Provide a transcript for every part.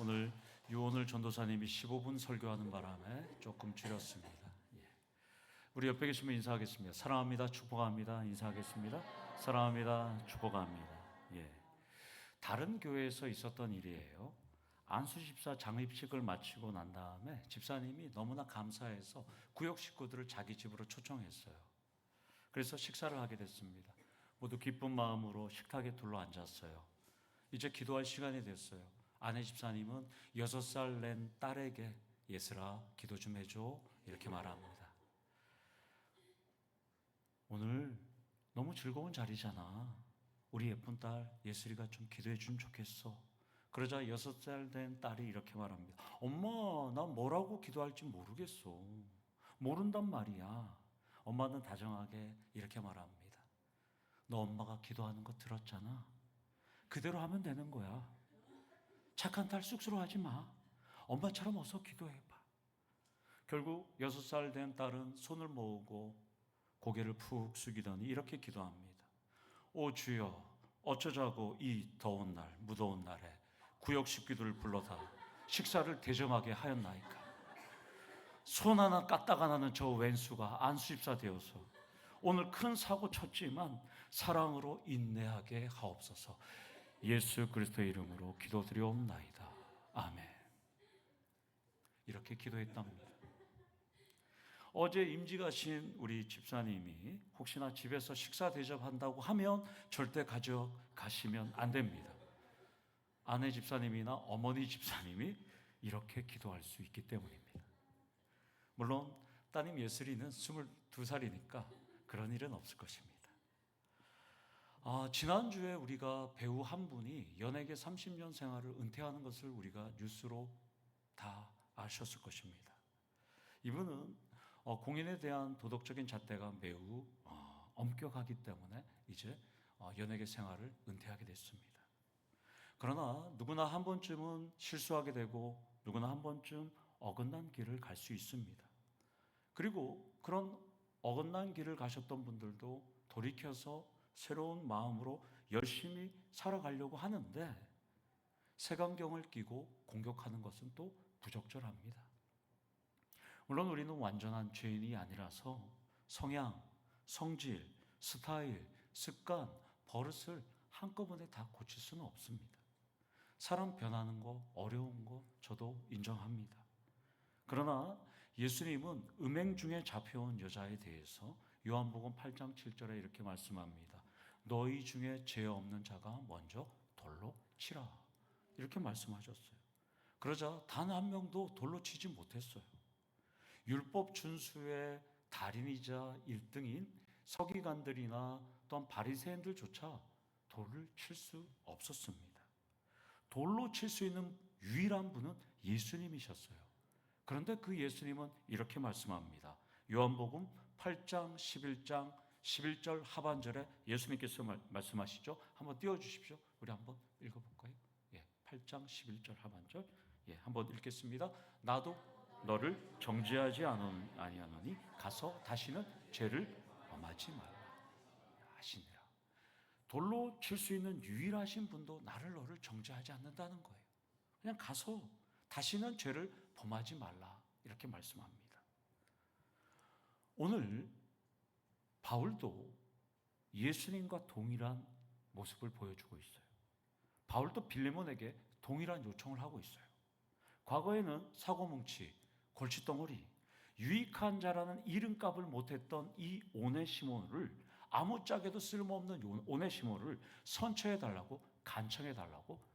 오늘 유오늘 전도사님이 15분 설교하는 바람에 조금 줄였습니다. 우리 옆에 계시면 인사하겠습니다. 사랑합니다. 축복합니다. 인사하겠습니다. 사랑합니다. 축복합니다. 다른 교회에서 있었던 일이에요. 안수 집사 장입식을 마치고 난 다음에 집사님이 너무나 감사해서 구역 식구들을 자기 집으로 초청했어요. 그래서 식사를 하게 됐습니다. 모두 기쁜 마음으로 식탁에 둘러앉았어요. 이제 기도할 시간이 됐어요. 아내 집사님은 6살 낸 딸에게 예슬아 기도 좀 해줘 이렇게 말합니다. 오늘 너무 즐거운 자리잖아. 우리 예쁜 딸 예슬이가 좀 기도해 주면 좋겠어. 그러자 6살 된 딸이 이렇게 말합니다. 엄마, 나 뭐라고 기도할지 모르겠어. 모른단 말이야. 엄마는 다정하게 이렇게 말합니다. 너 엄마가 기도하는 거 들었잖아. 그대로 하면 되는 거야. 착한 딸 쑥스러워하지 마. 엄마처럼 어서 기도해봐. 결국 6살 된 딸은 손을 모으고 고개를 푹 숙이더니 이렇게 기도합니다. 오 주여, 어쩌자고 이 더운 날, 무더운 날에 구역 식구들을 불러다 식사를 대접하게 하였나이까. 손 하나 까딱 안 하는 저 왼수가 안수집사 되어서 오늘 큰 사고 쳤지만 사랑으로 인내하게 하옵소서. 예수 그리스도의 이름으로 기도드리옵나이다. 아멘. 이렇게 기도했답니다. 어제 임지 가신 우리 집사님이 혹시나 집에서 식사 대접한다고 하면 절대 가져가시면 안 됩니다. 아내 집사님이나 어머니 집사님이 이렇게 기도할 수 있기 때문입니다. 물론 따님 예슬이는 22살이니까 그런 일은 없을 것입니다. 지난주에 우리가 배우 한 분이 연예계 30년 생활을 은퇴하는 것을 우리가 뉴스로 다 아셨을 것입니다. 이분은 공연에 대한 도덕적인 잣대가 매우 엄격하기 때문에 이제 연예계 생활을 은퇴하게 됐습니다. 그러나 누구나 한 번쯤은 실수하게 되고 누구나 한 번쯤 어긋난 길을 갈 수 있습니다. 그리고 그런 어긋난 길을 가셨던 분들도 돌이켜서 새로운 마음으로 열심히 살아가려고 하는데 색안경을 끼고 공격하는 것은 또 부적절합니다. 물론 우리는 완전한 죄인이 아니라서 성향, 성질, 스타일, 습관, 버릇을 한꺼번에 다 고칠 수는 없습니다. 사람 변하는 거 어려운 거 저도 인정합니다. 그러나 예수님은 음행 중에 잡혀온 여자에 대해서 요한복음 8장 7절에 이렇게 말씀합니다. 너희 중에 죄 없는 자가 먼저 돌로 치라. 이렇게 말씀하셨어요. 그러자 단 한 명도 돌로 치지 못했어요. 율법 준수의 달인이자 1등인 서기관들이나 또한 바리새인들조차 돌을 칠 수 없었습니다. 돌로 칠 수 있는 유일한 분은 예수님이셨어요. 그런데 그 예수님은 이렇게 말씀합니다. 요한복음 8장 11장 11절 하반절에 예수님께서 말씀하시죠. 한번 띄워주십시오. 우리 한번 읽어볼까요? 8장 11절 하반절 한번 읽겠습니다. 나도 너를 정죄하지 아니하노니 가서 다시는 죄를 범하지 말라 하시니라. 돌로 칠 수 있는 유일하신 분도 너를 정죄하지 않는다는 거예요. 그냥 가서 다시는 죄를 범하지 말라 이렇게 말씀합니다. 오늘 바울도 예수님과 동일한 모습을 보여주고 있어요. 바울도 빌레몬에게 동일한 요청을 하고 있어요. 과거에는 사고뭉치, 골칫덩어리, 유익한 자라는 이름값을 못했던 이 오네시모를 아무짝에도 쓸모없는 오네시모를 선처해달라고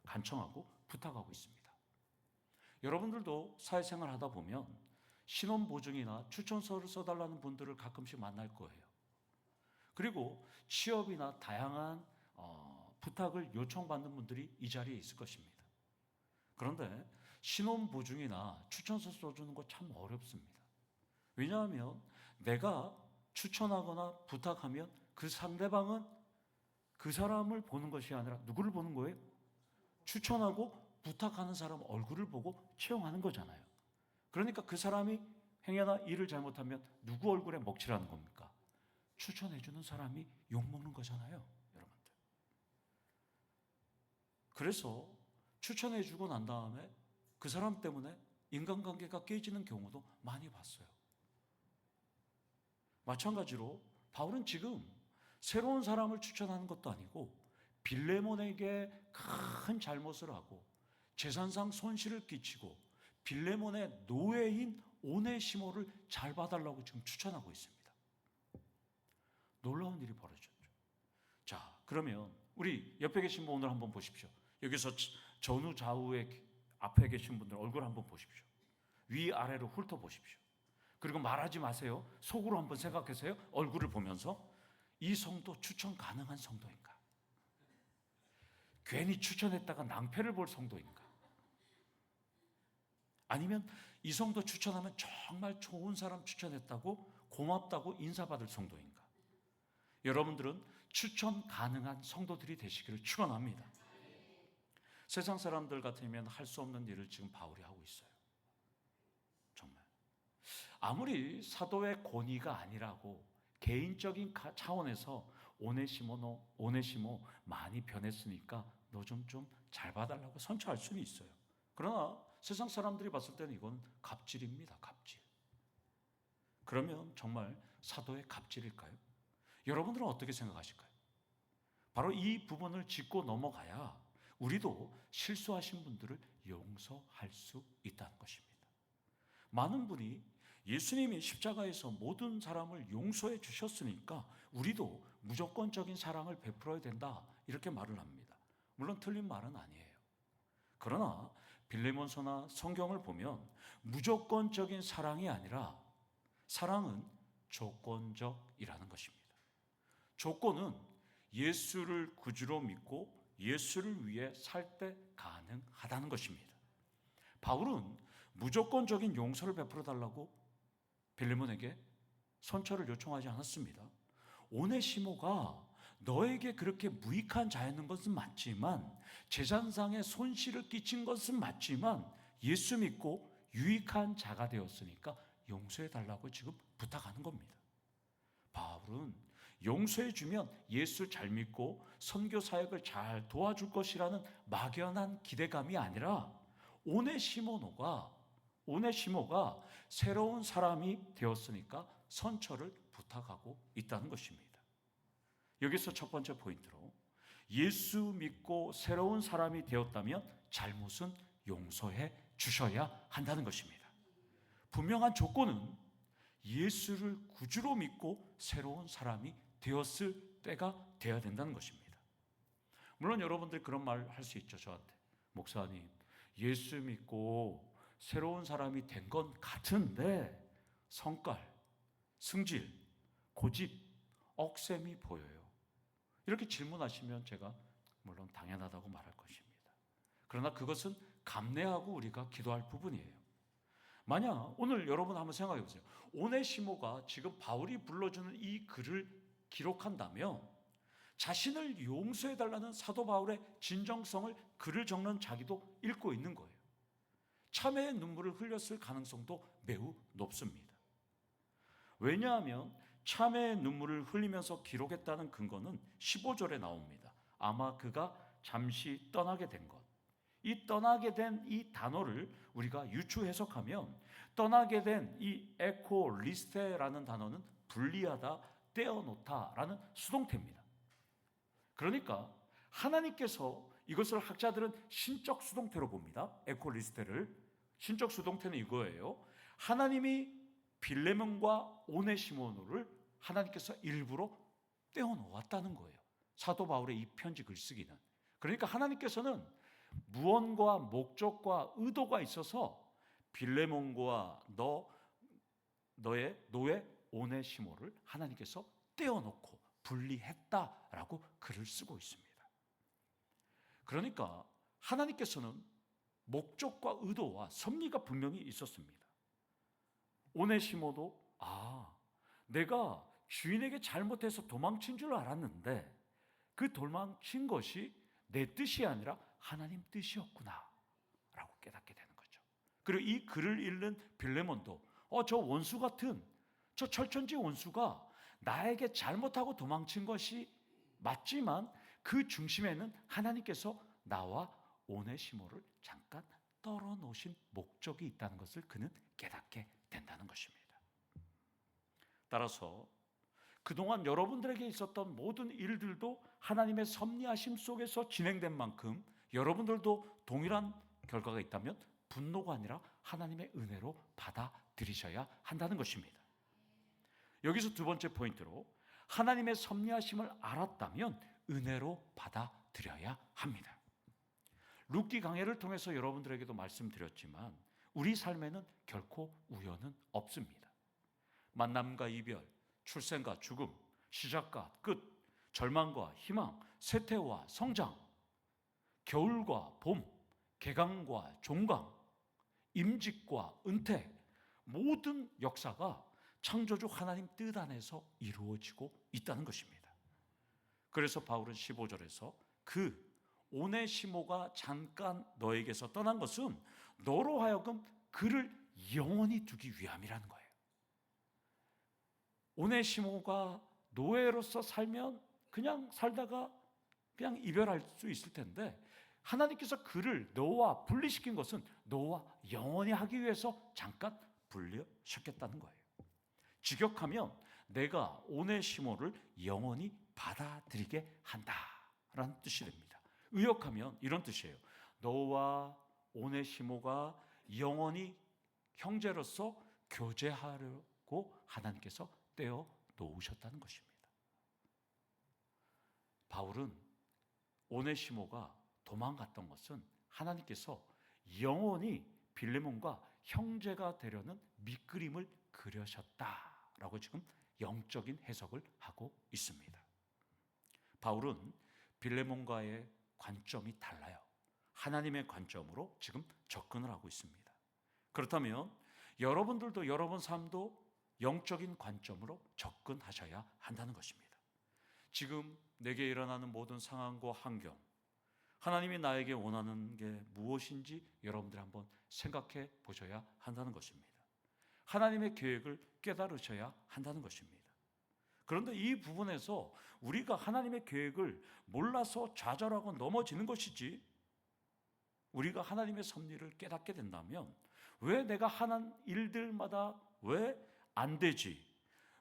간청하고 부탁하고 있습니다. 여러분들도 사회생활 하다 보면 신원보증이나 추천서를 써달라는 분들을 가끔씩 만날 거예요. 그리고 취업이나 다양한 부탁을 요청받는 분들이 이 자리에 있을 것입니다. 그런데 신원보증이나 추천서 써주는 거 참 어렵습니다. 왜냐하면 내가 추천하거나 부탁하면 그 상대방은 그 사람을 보는 것이 아니라 누구를 보는 거예요? 추천하고 부탁하는 사람 얼굴을 보고 채용하는 거잖아요. 그러니까 그 사람이 행여나 일을 잘못하면 누구 얼굴에 먹칠하는 겁니까? 추천해주는 사람이 욕먹는 거잖아요, 여러분들. 그래서 추천해주고 난 다음에 그 사람 때문에 인간관계가 깨지는 경우도 많이 봤어요. 마찬가지로 바울은 지금 새로운 사람을 추천하는 것도 아니고 빌레몬에게 큰 잘못을 하고 재산상 손실을 끼치고 빌레몬의 노예인 오네시모를 잘 봐달라고 지금 추천하고 있습니다. 놀라운 일이 벌어졌죠. 자, 그러면 우리 옆에 계신 분 오늘 한번 보십시오. 여기서 전후 좌우에 앞에 계신 분들 얼굴 한번 보십시오. 위아래로 훑어보십시오. 그리고 말하지 마세요. 속으로 한번 생각하세요. 얼굴을 보면서 이 성도 추천 가능한 성도인가? 괜히 추천했다가 낭패를 볼 성도인가? 아니면 이 성도 추천하면 정말 좋은 사람 추천했다고 고맙다고 인사받을 성도인가? 여러분들은 추천 가능한 성도들이 되시기를 축원합니다. 세상 사람들 같으면 할 수 없는 일을 지금 바울이 하고 있어요. 정말 아무리 사도의 권위가 아니라고 개인적인 차원에서 오네시모 많이 변했으니까 너 좀 잘 봐달라고 선처할 수는 있어요. 그러나 세상 사람들이 봤을 때는 이건 갑질입니다. 갑질. 그러면 정말 사도의 갑질일까요? 여러분들은 어떻게 생각하실까요? 바로 이 부분을 짚고 넘어가야 우리도 실수하신 분들을 용서할 수 있다는 것입니다. 많은 분이 예수님이 십자가에서 모든 사람을 용서해 주셨으니까 우리도 무조건적인 사랑을 베풀어야 된다 이렇게 말을 합니다. 물론 틀린 말은 아니에요. 그러나 빌레몬서나 성경을 보면 무조건적인 사랑이 아니라 사랑은 조건적이라는 것입니다. 조건은 예수를 구주로 믿고 예수를 위해 살 때 가능하다는 것입니다. 바울은 무조건적인 용서를 베풀어 달라고 빌레몬에게 선처를 요청하지 않았습니다. 오네시모가 너에게 그렇게 무익한 자였는 것은 맞지만 재산상의 손실을 끼친 것은 맞지만 예수 믿고 유익한 자가 되었으니까 용서해 달라고 지금 부탁하는 겁니다. 바울은 용서해 주면 예수 잘 믿고 선교 사역을 잘 도와줄 것이라는 막연한 기대감이 아니라 오네시모가 새로운 사람이 되었으니까 선처를 부탁하고 있다는 것입니다. 여기서 첫 번째 포인트로 예수 믿고 새로운 사람이 되었다면 잘못은 용서해 주셔야 한다는 것입니다. 분명한 조건은 예수를 구주로 믿고 새로운 사람이 되었을 때가 되어야 된다는 것입니다. 물론 여러분들 그런 말 할 수 있죠. 저한테 목사님 예수 믿고 새로운 사람이 된 건 같은데 성깔, 승질, 고집, 억셈이 보여요. 이렇게 질문하시면 제가 물론 당연하다고 말할 것입니다. 그러나 그것은 감내하고 우리가 기도할 부분이에요. 만약 오늘 여러분 한번 생각해 보세요. 오네시모가 지금 바울이 불러주는 이 글을 기록한다면 자신을 용서해달라는 사도 바울의 진정성을 글을 적는 자기도 읽고 있는 거예요. 참회의 눈물을 흘렸을 가능성도 매우 높습니다. 왜냐하면 참회의 눈물을 흘리면서 기록했다는 근거는 15절에 나옵니다. 아마 그가 잠시 떠나게 된 것. 이 떠나게 된 이 단어를 우리가 유추 해석하면 떠나게 된 이 에코리스테라는 단어는 분리하다, 떼어놓다라는 수동태입니다. 그러니까 하나님께서 이것을 학자들은 신적 수동태로 봅니다. 에코리스테를. 신적 수동태는 이거예요. 하나님이 빌레몬과 오네시모를 하나님께서 일부러 떼어놓았다는 거예요. 사도 바울의 이 편지 글쓰기는. 그러니까 하나님께서는 무언과 목적과 의도가 있어서 빌레몬과 너의 노예 오네시모를 하나님께서 떼어놓고 분리했다라고 글을 쓰고 있습니다. 그러니까 하나님께서는 목적과 의도와 섭리가 분명히 있었습니다. 오네시모도 내가 주인에게 잘못해서 도망친 줄 알았는데 그 도망친 것이 내 뜻이 아니라 하나님 뜻이었구나 라고 깨닫게 되는 거죠. 그리고 이 글을 읽는 빌레몬도 저 원수 같은 저 철천지 원수가 나에게 잘못하고 도망친 것이 맞지만 그 중심에는 하나님께서 나와 오네시모를 잠깐 떨어놓으신 목적이 있다는 것을 그는 깨닫게 된다는 것입니다. 따라서 그동안 여러분들에게 있었던 모든 일들도 하나님의 섭리하심 속에서 진행된 만큼 여러분들도 동일한 결과가 있다면 분노가 아니라 하나님의 은혜로 받아들이셔야 한다는 것입니다. 여기서 두 번째 포인트로 하나님의 섭리하심을 알았다면 은혜로 받아들여야 합니다. 룻기 강해를 통해서 여러분들에게도 말씀드렸지만 우리 삶에는 결코 우연은 없습니다. 만남과 이별, 출생과 죽음, 시작과 끝, 절망과 희망, 쇠퇴와 성장, 겨울과 봄, 개강과 종강, 임직과 은퇴, 모든 역사가 창조주 하나님 뜻 안에서 이루어지고 있다는 것입니다. 그래서 바울은 15절에서 그 오네시모가 잠깐 너에게서 떠난 것은 너로 하여금 그를 영원히 두기 위함이라는 거예요. 오네시모가 노예로서 살면 그냥 살다가 그냥 이별할 수 있을 텐데 하나님께서 그를 너와 분리시킨 것은 너와 영원히 하기 위해서 잠깐 분리시켰다는 거예요. 직역하면 내가 오네시모를 영원히 받아들이게 한다라는 뜻이 됩니다. 의역하면 이런 뜻이에요. 너와 오네시모가 영원히 형제로서 교제하려고 하나님께서 떼어 놓으셨다는 것입니다. 바울은 오네시모가 도망갔던 것은 하나님께서 영원히 빌레몬과 형제가 되려는 밑그림을 그려셨다라고 지금 영적인 해석을 하고 있습니다. 바울은 빌레몬과의 관점이 달라요. 하나님의 관점으로 지금 접근을 하고 있습니다. 그렇다면 여러분들도 여러분 삶도 영적인 관점으로 접근하셔야 한다는 것입니다. 지금 내게 일어나는 모든 상황과 환경, 하나님이 나에게 원하는 게 무엇인지 여러분들 한번 생각해 보셔야 한다는 것입니다. 하나님의 계획을 깨달으셔야 한다는 것입니다. 그런데 이 부분에서 우리가 하나님의 계획을 몰라서 좌절하고 넘어지는 것이지, 우리가 하나님의 섭리를 깨닫게 된다면 왜 내가 하는 일들마다 왜 안 되지?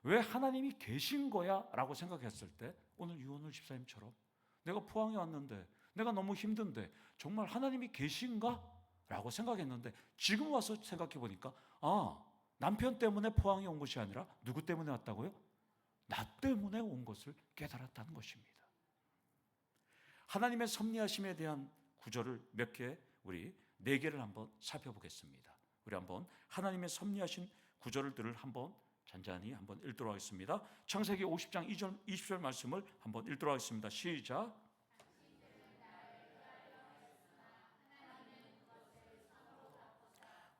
왜 하나님이 계신 거야? 라고 생각했을 때 오늘 유원을 집사님처럼 내가 포항에 왔는데 내가 너무 힘든데 정말 하나님이 계신가? 라고 생각했는데 지금 와서 생각해 보니까 남편 때문에 포항에 온 것이 아니라 누구 때문에 왔다고요? 나 때문에 온 것을 깨달았다는 것입니다. 하나님의 섭리하심에 대한 구절을 몇 개, 우리 4개를 한번 살펴보겠습니다. 우리 한번 하나님의 섭리하신 구절들을 한번 잔잔히 한번 읽도록 하겠습니다. 창세기 50장 2절 20절 말씀을 한번 읽도록 하겠습니다. 시작.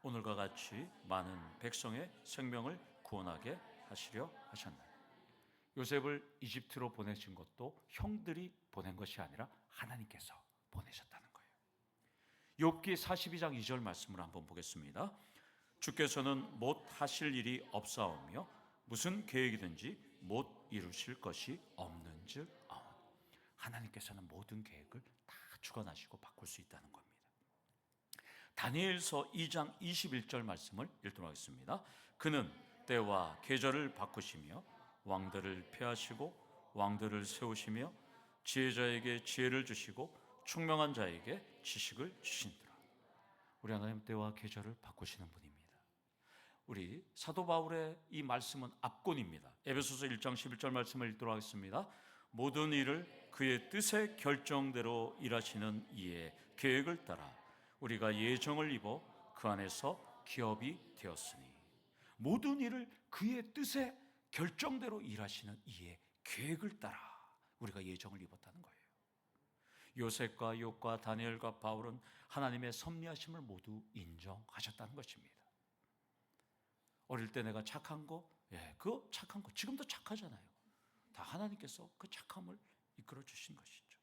오늘과 같이 많은 백성의 생명을 구원하게 하시려 하셨나니. 요셉을 이집트로 보내신 것도 형들이 보낸 것이 아니라 하나님께서 보내셨다는 거예요. 욥기 42장 2절 말씀을 한번 보겠습니다. 주께서는 못 하실 일이 없사오며 무슨 계획이든지 못 이루실 것이 없는즉 하나님께서는 모든 계획을 다 주관하시고 바꿀 수 있다는 겁니다. 다니엘서 2장 21절 말씀을 읽도록 하겠습니다. 그는 때와 계절을 바꾸시며 왕들을 폐하시고 왕들을 세우시며 지혜자에게 지혜를 주시고 총명한 자에게 지식을 주신다. 우리 하나님 때와 계절을 바꾸시는 분입니다. 우리 사도 바울의 이 말씀은 압권입니다. 에베소서 1장 11절 말씀을 읽도록 하겠습니다. 모든 일을 그의 뜻의 결정대로 일하시는 이의 계획을 따라 우리가 예정을 입어 그 안에서 기업이 되었으니. 모든 일을 그의 뜻의 결정대로 일하시는 이의 계획을 따라 우리가 예정을 입었다는 거예요. 요셉과 욥과 다니엘과 바울은 하나님의 섭리하심을 모두 인정하셨다는 것입니다. 어릴 때 내가 착한 거, 그 착한 거 지금도 착하잖아요. 다 하나님께서 그 착함을 이끌어 주신 것이죠.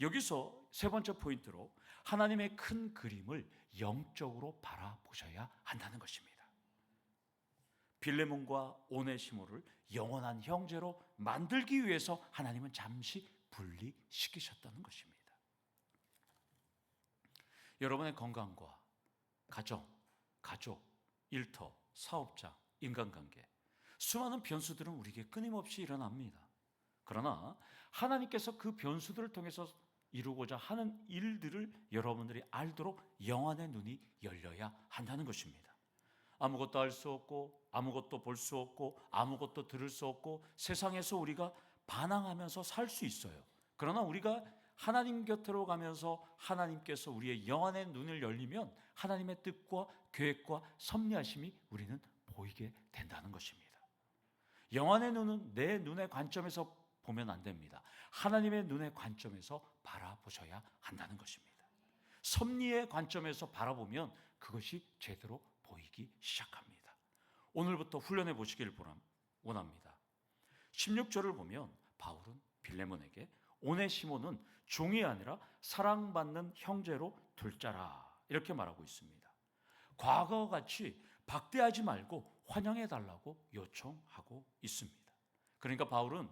여기서 세 번째 포인트로 하나님의 큰 그림을 영적으로 바라보셔야 한다는 것입니다. 빌레몬과 오네시모를 영원한 형제로 만들기 위해서 하나님은 잠시 분리시키셨다는 것입니다. 여러분의 건강과 가정, 가족, 일터, 사업장, 인간관계, 수많은 변수들은 우리에게 끊임없이 일어납니다. 그러나 하나님께서 그 변수들을 통해서 이루고자 하는 일들을 여러분들이 알도록 영안의 눈이 열려야 한다는 것입니다. 아무것도 알 수 없고 아무것도 볼 수 없고 아무것도 들을 수 없고 세상에서 우리가 반항하면서 살 수 있어요. 그러나 우리가 하나님 곁으로 가면서 하나님께서 우리의 영안의 눈을 열리면 하나님의 뜻과 계획과 섭리하심이 우리는 보이게 된다는 것입니다. 영안의 눈은 내 눈의 관점에서 보면 안 됩니다. 하나님의 눈의 관점에서 바라보셔야 한다는 것입니다. 섭리의 관점에서 바라보면 그것이 제대로 보이기 시작합니다. 오늘부터 훈련해 보시길 원합니다. 16절을 보면 바울은 빌레몬에게 오네시모는 종이 아니라 사랑받는 형제로 둘 자라 이렇게 말하고 있습니다. 과거와 같이 박대하지 말고 환영해 달라고 요청하고 있습니다. 그러니까 바울은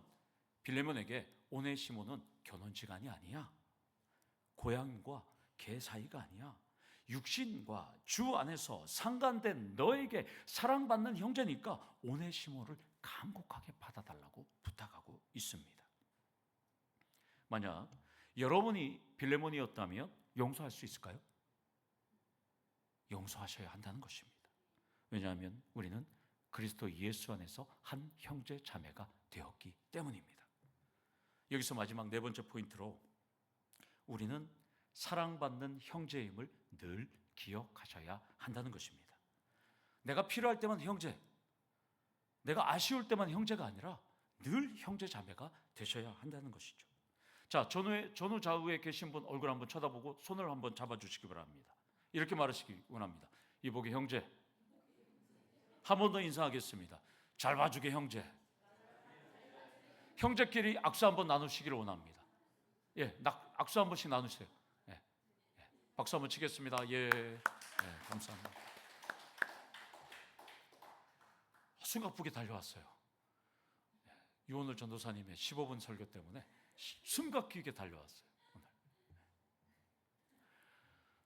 빌레몬에게 오네시모는 견원지간이 아니야, 고양이과 개 사이가 아니야, 육신과 주 안에서 상간된 너에게 사랑받는 형제니까 오네시모를 간곡하게 받아달라고 부탁하고 있습니다. 만약 여러분이 빌레몬이었다면 용서할 수 있을까요? 용서하셔야 한다는 것입니다. 왜냐하면 우리는 그리스도 예수 안에서 한 형제 자매가 되었기 때문입니다. 여기서 마지막 네 번째 포인트로 우리는 사랑받는 형제임을 늘 기억하셔야 한다는 것입니다. 내가 필요할 때만 형제, 내가 아쉬울 때만 형제가 아니라 늘 형제 자매가 되셔야 한다는 것이죠. 자, 전후 좌우에 계신 분 얼굴 한번 쳐다보고 손을 한번 잡아주시기 바랍니다. 이렇게 말하시기 원합니다. 이복의 형제, 한 번 더 인사하겠습니다. 잘 봐주게 형제. 형제끼리 악수 한번 나누시기를 원합니다. 예, 악수 한 번씩 나누세요. 예, 예. 박수 한번 치겠습니다. 예, 예, 감사합니다. 숨가쁘게 달려왔어요. 예, 유원을 전도사님의 15분 설교 때문에 숨가쁘게 달려왔어요. 오늘.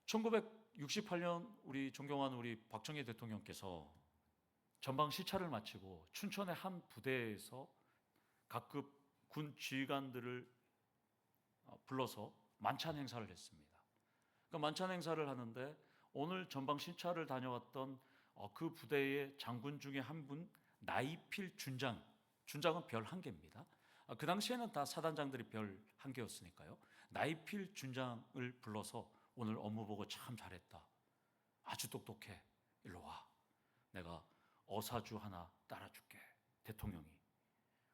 1968년 우리 존경하는 우리 박정희 대통령께서 전방 시찰을 마치고 춘천의 한 부대에서 각급 군 지휘관들을 불러서 만찬 행사를 했습니다. 그 만찬 행사를 하는데 오늘 전방 시찰을 다녀왔던 그 부대의 장군 중에 한 분 나이필 준장은 별 1개입니다. 그 당시에는 다 사단장들이 별 1개였으니까요. 나이필 준장을 불러서 오늘 업무 보고 참 잘했다. 아주 똑똑해. 일로 와. 내가 어사주 하나 따라줄게. 대통령이.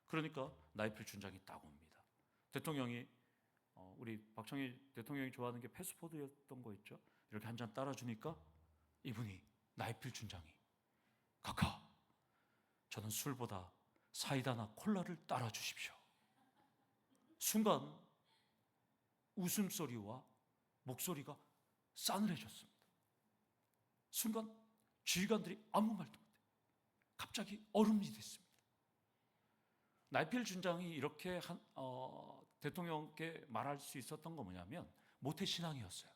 그러니까 나이필 준장이 딱 옵니다. 대통령이 우리 박정희 대통령이 좋아하는 게 패스포드였던 거 있죠. 이렇게 한 잔 따라주니까 이분이 나이필 준장이 카카, 저는 술보다 사이다나 콜라를 따라주십시오. 순간 웃음소리와 목소리가 싸늘해졌습니다. 순간 지휘관들이 아무 말도 못해. 갑자기 얼음이 됐습니다. 나이필 준장이 이렇게 대통령께 말할 수 있었던 거 뭐냐면 모태신앙이었어요.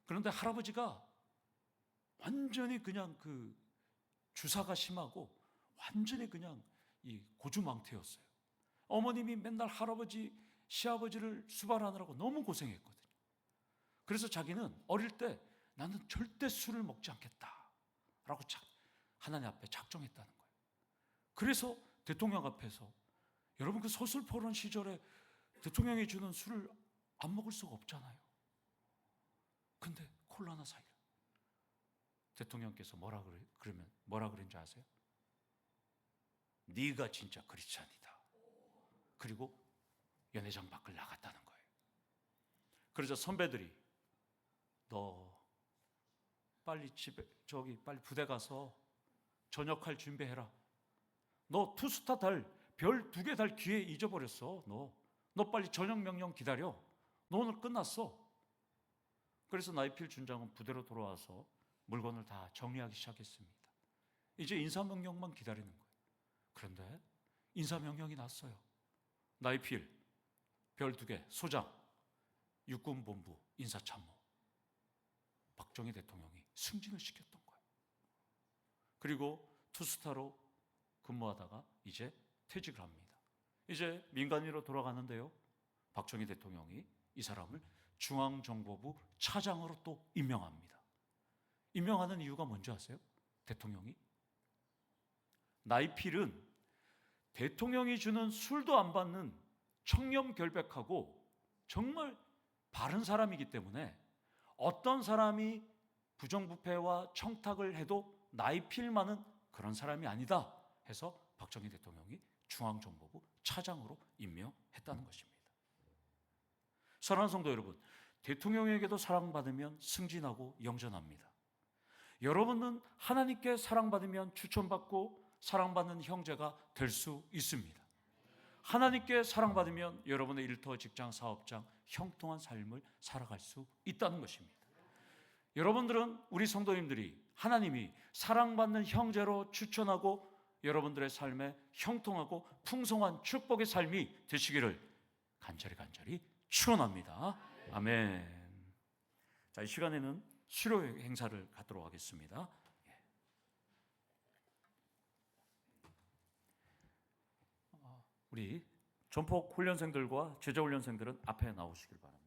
그런데 할아버지가 완전히 그냥 그 주사가 심하고 완전히 그냥 이 고주망태였어요. 어머님이 맨날 할아버지, 시아버지를 수발하느라고 너무 고생했거든요. 그래서 자기는 어릴 때 나는 절대 술을 먹지 않겠다라고 하나님 앞에 작정했다는 거예요. 그래서 대통령 앞에서 여러분 그 서슬포론 시절에 대통령이 주는 술을 안 먹을 수가 없잖아요. 근데 콜라나 사이다. 대통령께서 뭐라 그랬는지 아세요? 네가 진짜 크리스찬이다. 그리고 연회장 밖을 나갔다는 거예요. 그러자 선배들이 너 빨리 빨리 부대 가서 전역할 준비해라. 너 투스타 달, 별 2개 달 기회 잊어버렸어. 너 빨리 전역 명령 기다려. 너 오늘 끝났어. 그래서 나이필 준장은 부대로 돌아와서 물건을 다 정리하기 시작했습니다. 이제 인사명령만 기다리는 거예요. 그런데 인사명령이 났어요. 나이필, 별 2개, 소장, 육군본부, 인사참모. 박정희 대통령이 승진을 시켰던 거예요. 그리고 투스타로 근무하다가 이제 퇴직을 합니다. 이제 민간인으로 돌아가는데요, 박정희 대통령이 이 사람을 중앙정보부 차장으로 또 임명합니다. 임명하는 이유가 뭔지 아세요? 대통령이 나이필은 대통령이 주는 술도 안 받는 청렴결백하고 정말 바른 사람이기 때문에 어떤 사람이 부정부패와 청탁을 해도 나이필만은 그런 사람이 아니다 해서 박정희 대통령이 중앙정보부 차장으로 임명했다는 것입니다. 사랑하는 성도 여러분, 대통령에게도 사랑받으면 승진하고 영전합니다. 여러분은 하나님께 사랑받으면 추천받고 사랑받는 형제가 될 수 있습니다. 하나님께 사랑받으면 여러분의 일터, 직장, 사업장 형통한 삶을 살아갈 수 있다는 것입니다. 여러분들은, 우리 성도님들이 하나님이 사랑받는 형제로 추천하고 여러분들의 삶에 형통하고 풍성한 축복의 삶이 되시기를 간절히 축원합니다. 아멘. 자, 이 시간에는 수료 행사를 갖도록 하겠습니다. 우리 전폭 훈련생들과 제자 훈련생들은 앞에 나오시길 바랍니다.